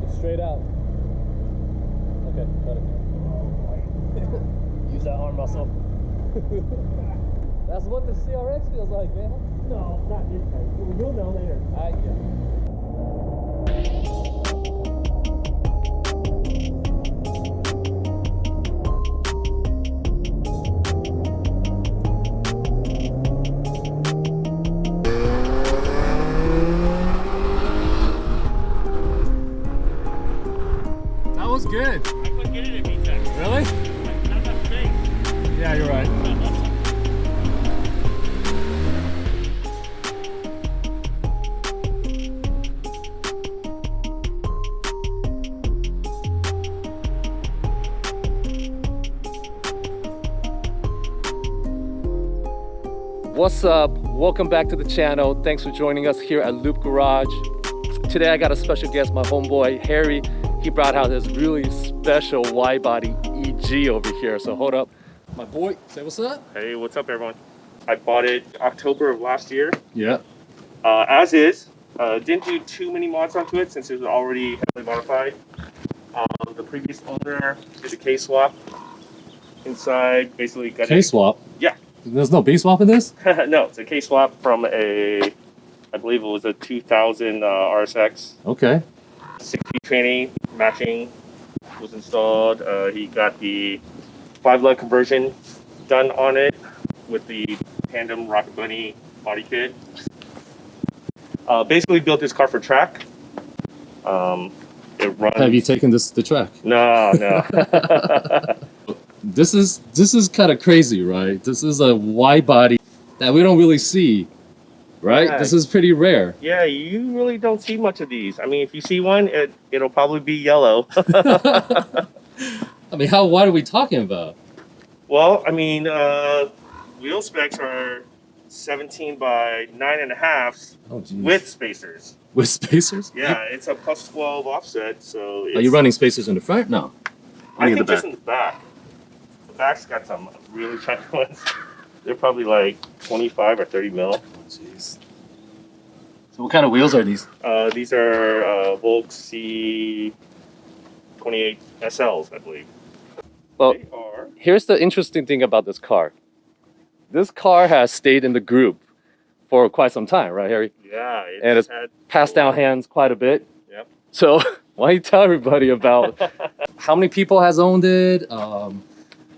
Just straight out. Okay, cut it. Use that arm muscle. That's what the CRX feels like, man. No, not this time. You'll know later. That was good. I couldn't get it at VTEC. Really? Not enough space. Yeah, you're right. What's up? Welcome back to the channel. Thanks for joining us here at LoopGarage. Today I got a special guest, my homeboy Harry. He brought out his really special wide body EG over here. So hold up. My boy, say what's up. Hey, what's up, everyone? I bought it October of last year. Yeah. As is. Didn't do too many mods onto it since it was already heavily modified. The previous owner did a K swap inside, basically got K swap? Yeah. There's no B swap in this? No, it's a K swap from I believe it was a 2000 RSX. Okay. 60 training matching was installed. He got the 5-lug conversion done on it with the Pandom Ratchet Bunny body kit. Basically built this car for track. It runs. Have you taken this to track? No. This is kind of crazy, right? This is a wide body that we don't really see, right? Yeah. This is pretty rare. Yeah, you really don't see much of these. I mean, if you see one, it'll probably be yellow. I mean, how wide are we talking about? Well, I mean, wheel specs are 17 by 9.5 with spacers. With spacers? Yeah, it's a plus 12 offset, so it's, Are you running spacers in the front? No. I think just in the back. The back's got some really chunky ones. They're probably like 25 or 30 mil. Oh, jeez. So what kind of wheels are these? These are Volk C28 SLs, I believe. Well, They are. here's the interesting thing about this car. This car has stayed in the group for quite some time, right, Harry? Yeah, And it's had passed down hands quite a bit. Yep. So why don't you tell everybody about how many people has owned it,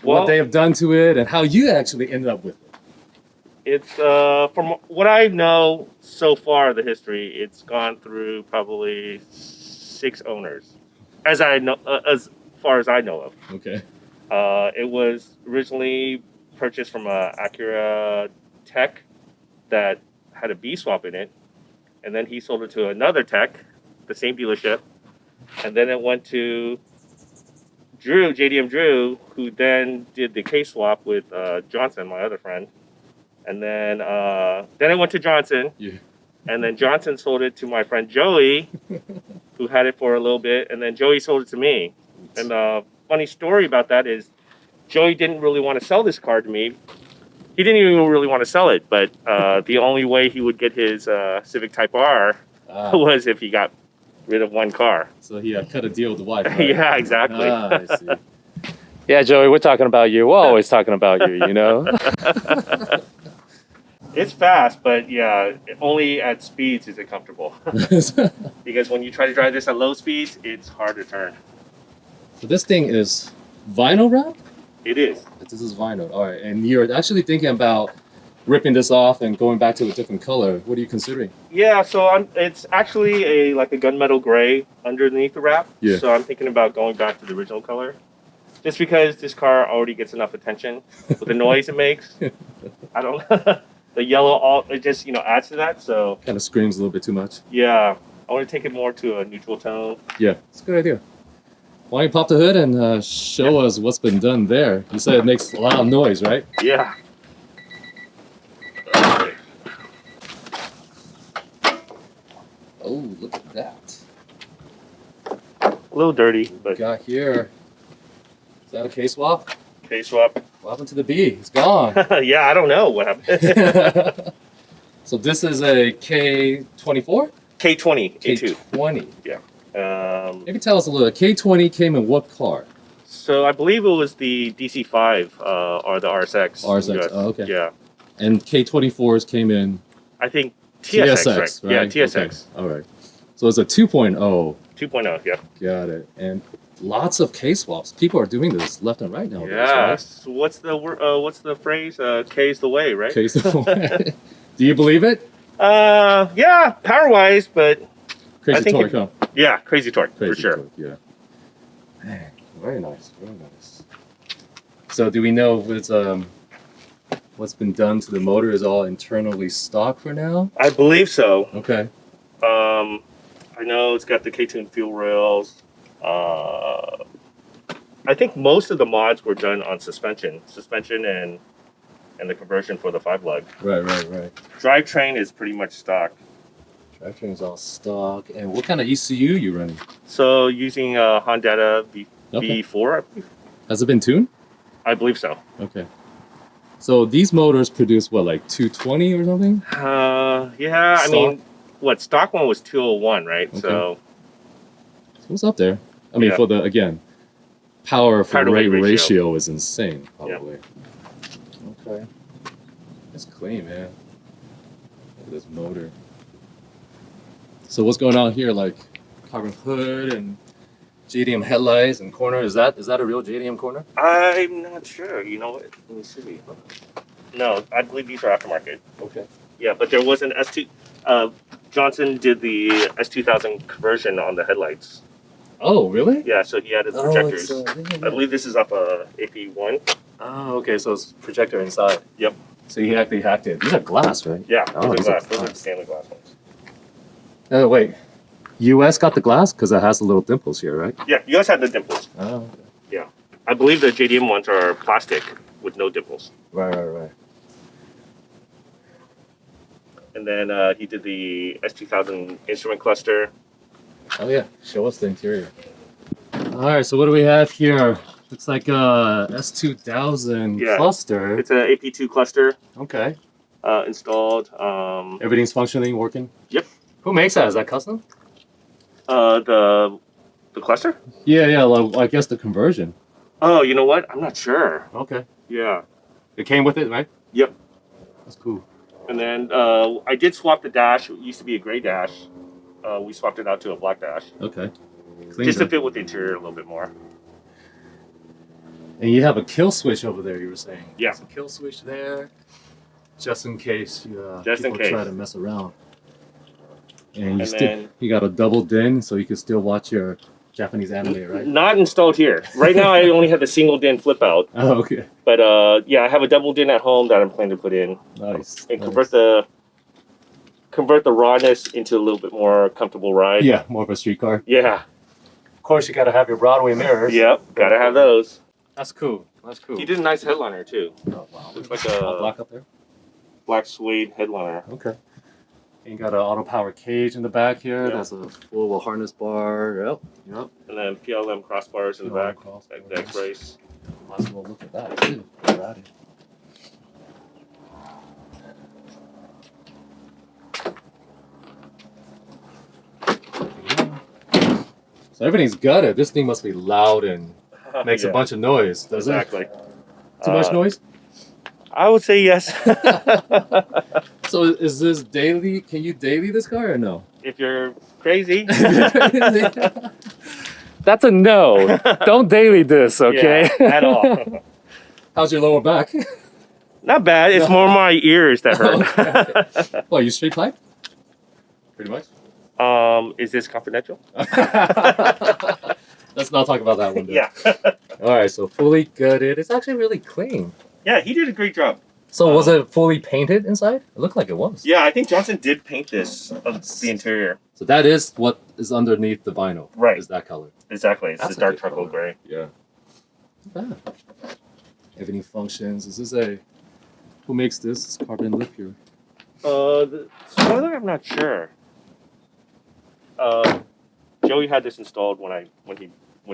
what they have done to it, and how you actually ended up with it? It's from what I know so far, the history, it's gone through probably 6 owners, as far as I know of. Okay. It was originally purchased from a Acura tech that had a B swap in it, and then he sold it to another tech, the same dealership, and then it went to Drew, JDM Drew, who then did the K swap with Johnson, my other friend, and then it went to Johnson, Yeah. and then Johnson sold it to my friend Joey, who had it for a little bit, and then Joey sold it to me. And the funny story about that is Joey didn't really want to sell this car to me. He didn't even really want to sell it, but the only way he would get his Civic Type R was if he got rid of one car. So he cut a deal with the wife, right? Yeah, exactly. I see. Yeah, Joey, we're talking about you. We're always talking about you, you know? It's fast, but yeah, only at speeds is it comfortable. Because when you try to drive this at low speeds, it's hard to turn. So this thing is vinyl wrap? It is. This is vinyl. All right. And you're actually thinking about ripping this off and going back to a different color. What are you considering? Yeah, so it's actually like a gunmetal gray underneath the wrap. Yeah. So I'm thinking about going back to the original color. Just because this car already gets enough attention with the noise it makes. I don't the yellow it just, adds to that, so Kind of screams a little bit too much. yeah. I want to take it more to a neutral tone. Yeah, it's a good idea. Why don't you pop the hood and show us what's been done there? You said it makes a lot of noise, right? Yeah. Oh, look at that. A little dirty, What but we got here. Is that a K swap? K swap. What happened to the B? It's gone. Yeah, I don't know what happened. So this is a K24? K20, A2. K20. Yeah. Maybe tell us a little. K20 came in what car? So I believe it was the DC5 or the RSX. RSX. Oh, okay. Yeah. And K24s came in I think TSX, right? Yeah, TSX. Okay. All right. So it's a 2.0. 2.0, yeah. Got it. And lots of K swaps. People are doing this left and right now. Yeah. Right? So what's the phrase? K's the way, right? K's the way. Do you believe it? Yeah, power wise, but Crazy torque, huh? Yeah, crazy torque Crazy for sure. Torque, yeah. Man, very nice, very nice. So do we know if it's what's been done to the motor is all internally stock for now? I believe so. Okay. I know it's got the K-tune fuel rails. I think most of the mods were done on suspension and the conversion for the 5-lug. Right. Drivetrain is pretty much stock. Drivetrain's all stock. And what kind of ECU you running? So using Honda V4, I believe. Has it been tuned? I believe so. Okay. So these motors produce what, like 220 or something? Yeah. Stock? I mean, stock one was 201, right? Okay. So what's up there? I mean, Yeah. for the again, power for Power to rate weight ratio is insane, probably. Okay. That's clean, man. Look at this motor. So what's going on here? Like carbon hood and JDM headlights and corner. Is that a real JDM corner? I'm not sure. You know what? Let me see. No, I believe these are aftermarket. Okay. Yeah, but there was an S2. Johnson did the S2000 conversion on the headlights. Oh, really? Yeah, so he added the projectors. Yeah. I believe this is up a AP1. Oh, okay. So it's projector inside. Yep. So he actually hacked it. These are glass, right? Yeah, Oh, those these are are glass. Those are glass. stainless glass ones. Oh, wait. US got the glass because it has the little dimples here, right? Yeah, you guys had the dimples. Oh, okay. Yeah. I believe the JDM ones are plastic with no dimples. Right. And then he did the S2000 instrument cluster. Oh yeah, show us the interior. All right, so what do we have here? Looks like a S2000 Yeah. cluster. It's an AP2 cluster Okay. installed. Everything's functioning, working? Yep. Who makes that? Is that custom? The cluster? Yeah, well, I guess the conversion. Oh, you know what? I'm not sure. Okay. Yeah. It came with it, right? Yep. That's cool. And then I did swap the dash. It used to be a gray dash. We swapped it out to a black dash. Okay. Clean Just to job. fit with the interior a little bit more. And you have a kill switch over there, you were saying. Yeah. There's a kill switch there, just in case Just in people case. try to mess around. And And then- you got a double din, so you can still watch your Japanese anime, right? Not installed here. Right now I only have the single din flip out. Oh, okay. But yeah, I have a double din at home that I'm planning to put in. Nice. And nice. convert the rawness into a little bit more comfortable ride. Yeah, more of a street car. Yeah. Of course, you got to have your Broadway mirrors. Yep. Gotta have those. That's cool. That's cool. He did a nice headliner too. Oh, wow. Looks like All a black up there. black suede headliner. Okay. And you got an auto power cage in the back here. Yeah. There's a full harness bar. Yep. And then PLM crossbars in the back. Crossbars. The X-race. Might as well look at that too. Alrighty. So everything's gutted. This thing must be loud and makes a Yeah, bunch of noise, does exactly. it? Too much noise? I would say yes. So is this daily? Can you daily this car or no? If you're crazy. That's a no. Don't daily this, okay? Yeah, at all. How's your lower back? Not bad. It's more my ears that hurt. Okay. Well, you straight pipe? Pretty much. Is this confidential? Let's not talk about that one. Then. Yeah. All right. So fully gutted. It's actually really clean. Yeah, he did a great job. So was it fully painted inside? It looked like it was. Yeah, I think Johnson did paint this the interior. So that is what is underneath the vinyl. Right. Is that color? Exactly. It's That's the a dark good charcoal color. gray. Yeah. Not bad. Everything functions. Is this a? Who makes this? It's carbon lip here. The spoiler, I'm not sure. Joey had this installed when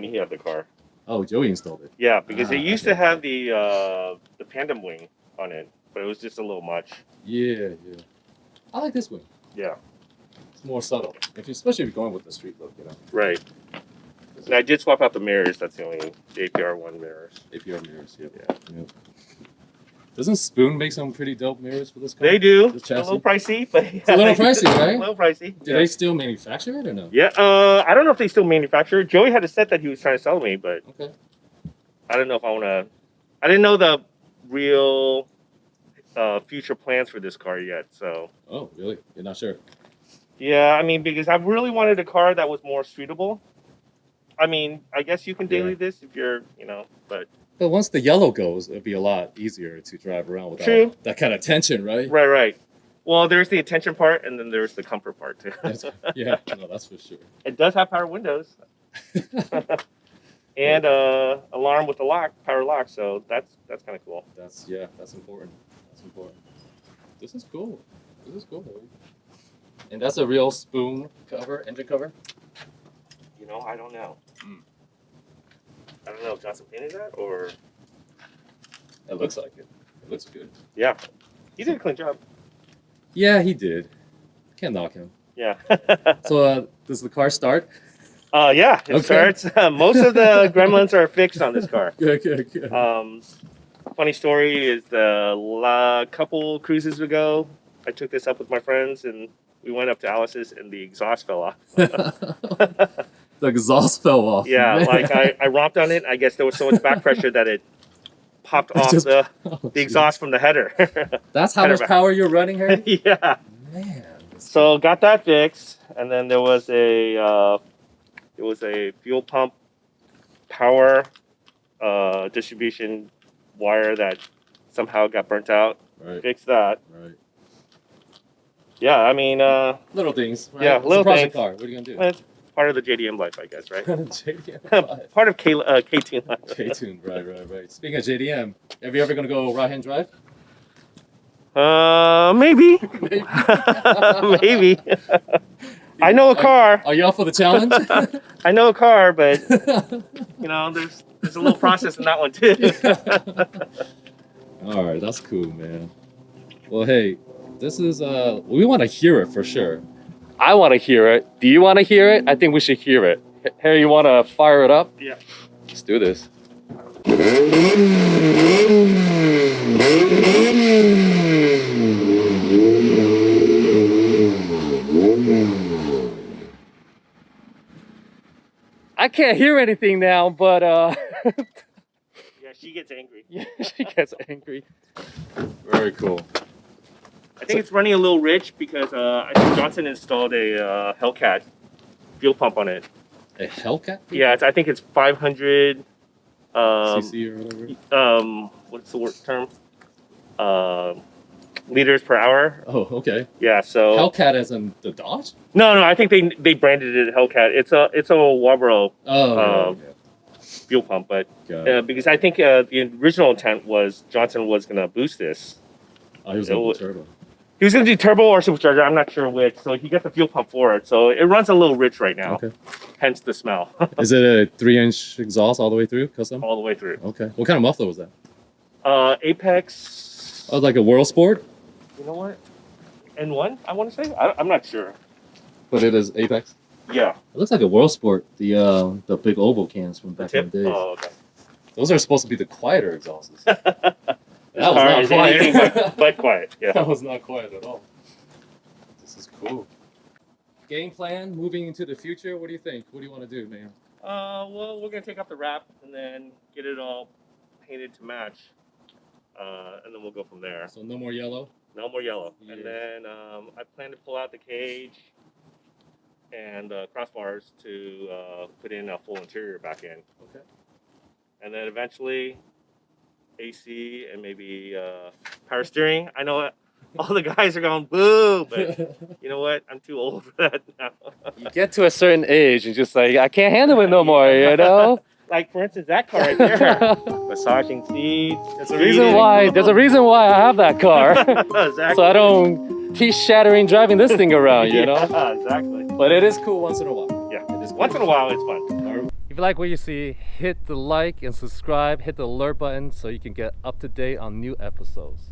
he had the car. Oh, Joey installed it. Yeah, because it used okay. to have the Pandom wing on it, but it was just a little much. Yeah. I like this one. Yeah. It's more subtle, especially if you're going with the street look, Right. And I did swap out the mirrors. That's the only APR1 mirrors. APR mirrors, yep. Yeah. Yep. Doesn't Spoon make some pretty dope mirrors for this car? They do. This A little chassis? pricey, but It's a little pricey, right? A little pricey. Do they still manufacture it or no? Yeah. I don't know if they still manufacture it. Joey had a set that he was trying to sell me, but Okay. I don't know if I want to. I didn't know the real future plans for this car yet. So. Oh, really? You're not sure? Yeah, I mean, because I really wanted a car that was more streetable. I mean, I guess you can daily this if you're, but. But once the yellow goes, it'll be a lot easier to drive around without True. that kind of tension, right? Right. Well, there's the attention part, and then there's the comfort part too. Yeah, no, that's for sure. It does have power windows, and alarm with the lock, power lock. So that's kind of cool. That's important. That's important. This is cool. Baby. And that's a real Spoon cover, engine cover. I don't know. I don't know if Johnson painted that or. It looks like it. It looks good. Yeah, he did a clean job. Yeah, he did. Can't knock him. Yeah. So, does the car start? Yeah, it starts. Most of the gremlins are fixed on this car. Good. Funny story is the couple cruises ago, I took this up with my friends and we went up to Alice's and the exhaust fell off. The exhaust fell off. Yeah, man. like I romped on it. I guess there was so much back pressure that it popped off the exhaust from the header. That's how much power you're running here? Yeah. Man. So got that fixed, and then there was a fuel pump power distribution wire that somehow got burnt out. Right. Fixed that. Right. Yeah, I mean, little things. Right? Yeah, it's little a project things. car. What are you gonna do? It's part of the JDM life, I guess, right? JDM. Part of K-Tune life. K-Tune, right. Speaking of JDM, are you ever gonna go right-hand drive? Maybe. Maybe. I know a car. Are you up for the challenge? I know a car, but there's a little process in that one too. All right, that's cool, man. Well, hey, this is we want to hear it for sure. I want to hear it. Do you want to hear it? I think we should hear it. Harry, you want to fire it up? Yeah. Let's do this. I can't hear anything now, but Yeah, she gets angry. yeah, she gets angry. Very cool. I think it's running a little rich because I think Johnson installed a Hellcat fuel pump on it. A Hellcat? Yeah, I think it's 500. CC or whatever. What's the word term? Liters per hour. Oh, okay. Yeah, so Hellcat as in the Dodge? No, I think they branded it Hellcat. It's a Walbro Oh, fuel pump, but got it. because I think the original intent was Johnson was gonna boost this. Oh, he was on the turbo. He was gonna do turbo or supercharger. I'm not sure which. So he got the fuel pump for it. So it runs a little rich right now. Okay. Hence the smell. Is it a 3-inch exhaust all the way through, custom? All the way through. Okay. What kind of muffler was that? Apex. Oh, like a World Sport? You know what? N1, I want to say. I'm not sure. But it is Apex? Yeah. It looks like a World Sport, the big oval cans from back in the days. Oh, okay. Those are supposed to be the quieter exhausts. That was not quiet. but quiet. Yeah. That was not quiet at all. This is cool. Game plan, moving into the future, what do you think? What do you want to do, man? Well, we're gonna take off the wrap and then get it all painted to match, and then we'll go from there. So no more yellow? No more yellow. Yeah. And then I plan to pull out the cage and crossbars to put in a full interior back in. Okay. And then eventually AC and maybe power steering. I know all the guys are going boo, but you know what? I'm too old for that now. You get to a certain age and just like, I can't handle it no more, you know? Like for instance, that car right there, massaging seats. There's a reason why I have that car. Exactly. So I don't teeth-shattering driving this thing around, you know? Yeah, exactly. But it is cool once in a while. Yeah, It is once in a while it's fun. If you like what you see, hit the like and subscribe, hit the alert button so you can get up to date on new episodes.